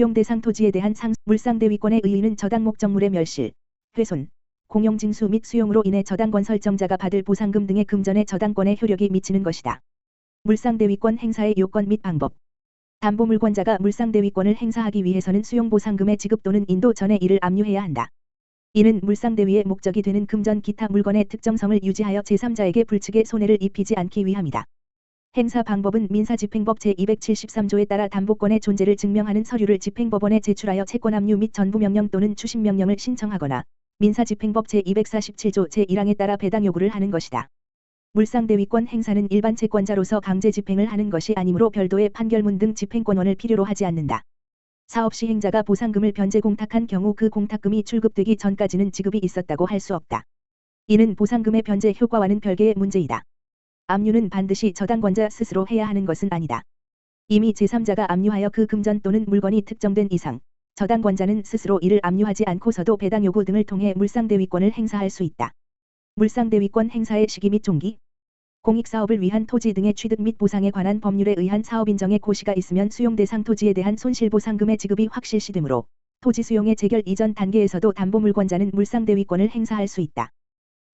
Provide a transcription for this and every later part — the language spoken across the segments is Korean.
수용 대상 토지에 대한 물상대위권의 의의는 저당 목적물의 멸실, 훼손, 공용징수 및 수용으로 인해 저당권 설정자가 받을 보상금 등의 금전의 저당권에 효력이 미치는 것이다. 물상대위권 행사의 요건 및 방법. 담보물권자가 물상대위권을 행사하기 위해서는 수용보상금의 지급 또는 인도 전에 이를 압류해야 한다. 이는 물상대위의 목적이 되는 금전 기타 물건의 특정성을 유지하여 제3자에게 불측의 손해를 입히지 않기 위함이다. 행사 방법은 민사집행법 제273조에 따라 담보권의 존재를 증명하는 서류를 집행법원에 제출하여 채권 압류 및 전부명령 또는 추심명령을 신청하거나 민사집행법 제247조 제1항에 따라 배당 요구를 하는 것이다. 물상대위권 행사는 일반 채권자로서 강제 집행을 하는 것이 아니므로 별도의 판결문 등 집행권원을 필요로 하지 않는다. 사업시행자가 보상금을 변제 공탁한 경우 그 공탁금이 출급되기 전까지는 지급이 있었다고 할 수 없다. 이는 보상금의 변제 효과와는 별개의 문제이다. 압류는 반드시 저당권자 스스로 해야 하는 것은 아니다. 이미 제3자가 압류하여 그 금전 또는 물건이 특정된 이상 저당권자는 스스로 이를 압류하지 않고서도 배당 요구 등을 통해 물상대위권을 행사할 수 있다. 물상대위권 행사의 시기 및 종기. 공익사업을 위한 토지 등의 취득 및 보상에 관한 법률에 의한 사업인정의 고시가 있으면 수용대상 토지에 대한 손실보상금의 지급이 확실시되므로 토지 수용의 재결 이전 단계에서도 담보물권자는 물상대위권을 행사할 수 있다.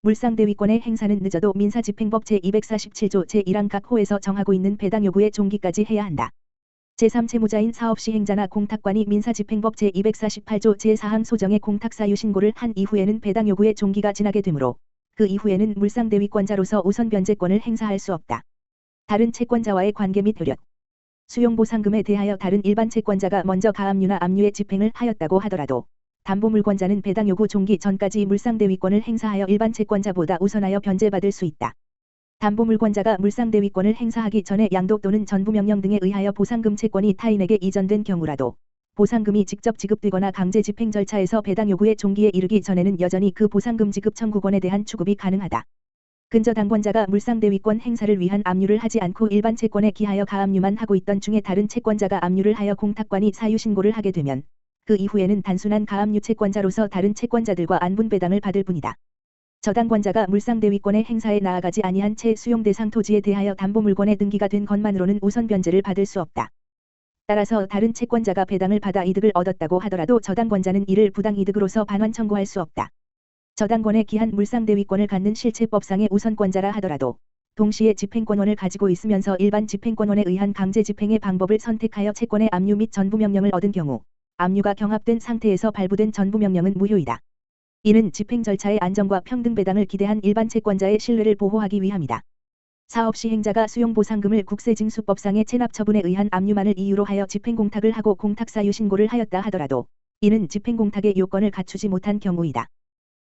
물상대위권의 행사는 늦어도 민사집행법 제247조 제1항 각 호에서 정하고 있는 배당 요구의 종기까지 해야 한다. 제3채무자인 사업시행자나 공탁관이 민사집행법 제248조 제4항 소정의 공탁사유 신고를 한 이후에는 배당 요구의 종기가 지나게 되므로 그 이후에는 물상대위권자로서 우선 변제권을 행사할 수 없다. 다른 채권자와의 관계 및 효력. 수용보상금에 대하여 다른 일반 채권자가 먼저 가압류나 압류의 집행을 하였다고 하더라도 담보물권자는 배당 요구 종기 전까지 물상대위권을 행사하여 일반 채권자보다 우선하여 변제받을 수 있다. 담보물권자가 물상대위권을 행사하기 전에 양도 또는 전부명령 등에 의하여 보상금 채권이 타인에게 이전된 경우라도 보상금이 직접 지급되거나 강제 집행 절차에서 배당 요구의 종기에 이르기 전에는 여전히 그 보상금 지급 청구권에 대한 추급이 가능하다. 근저 당권자가 물상대위권 행사를 위한 압류를 하지 않고 일반 채권에 기하여 가압류만 하고 있던 중에 다른 채권자가 압류를 하여 공탁관이 사유신고를 하게 되면 그 이후에는 단순한 가압류 채권자로서 다른 채권자들과 안분배당을 받을 뿐이다. 저당권자가 물상대위권의 행사에 나아가지 아니한 채 수용대상 토지에 대하여 담보물권에 등기가 된 것만으로는 우선 변제를 받을 수 없다. 따라서 다른 채권자가 배당을 받아 이득을 얻었다고 하더라도 저당권자는 이를 부당이득으로서 반환 청구할 수 없다. 저당권에 기한 물상대위권을 갖는 실체법상의 우선권자라 하더라도 동시에 집행권원을 가지고 있으면서 일반 집행권원에 의한 강제 집행의 방법을 선택하여 채권의 압류 및 전부명령을 얻은 경우 압류가 경합된 상태에서 발부된 전부명령은 무효이다. 이는 집행 절차의 안정과 평등 배당을 기대한 일반 채권자의 신뢰를 보호하기 위함이다. 사업시행자가 수용보상금을 국세징수법상의 체납처분에 의한 압류만을 이유로 하여 집행공탁을 하고 공탁사유 신고를 하였다 하더라도 이는 집행공탁의 요건을 갖추지 못한 경우이다.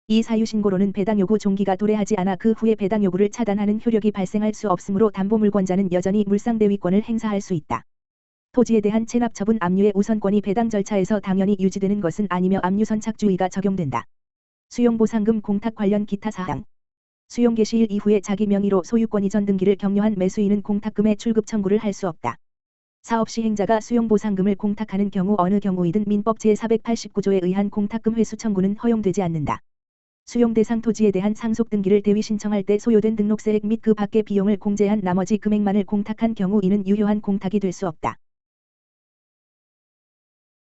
이 사유신고로는 배당 요구 종기가 도래하지 않아 그 후에 배당 요구를 차단하는 효력이 발생할 수 없으므로 담보물권자는 여전히 물상대위권을 행사할 수 있다. 토지에 대한 체납처분 압류의 우선권이 배당 절차에서 당연히 유지되는 것은 아니며 압류선착주의가 적용된다. 수용보상금 공탁 관련 기타 사항. 수용 개시일 이후에 자기 명의로 소유권 이전 등기를 격려한 매수인은 공탁금의 출급 청구를 할 수 없다. 사업시행자가 수용보상금을 공탁하는 경우 어느 경우이든 민법 제489조에 의한 공탁금 회수 청구는 허용되지 않는다. 수용대상 토지에 대한 상속 등기를 대위 신청할 때 소요된 등록세액 및 그 밖의 비용을 공제한 나머지 금액만을 공탁한 경우 이는 유효한 공탁이 될 수 없다.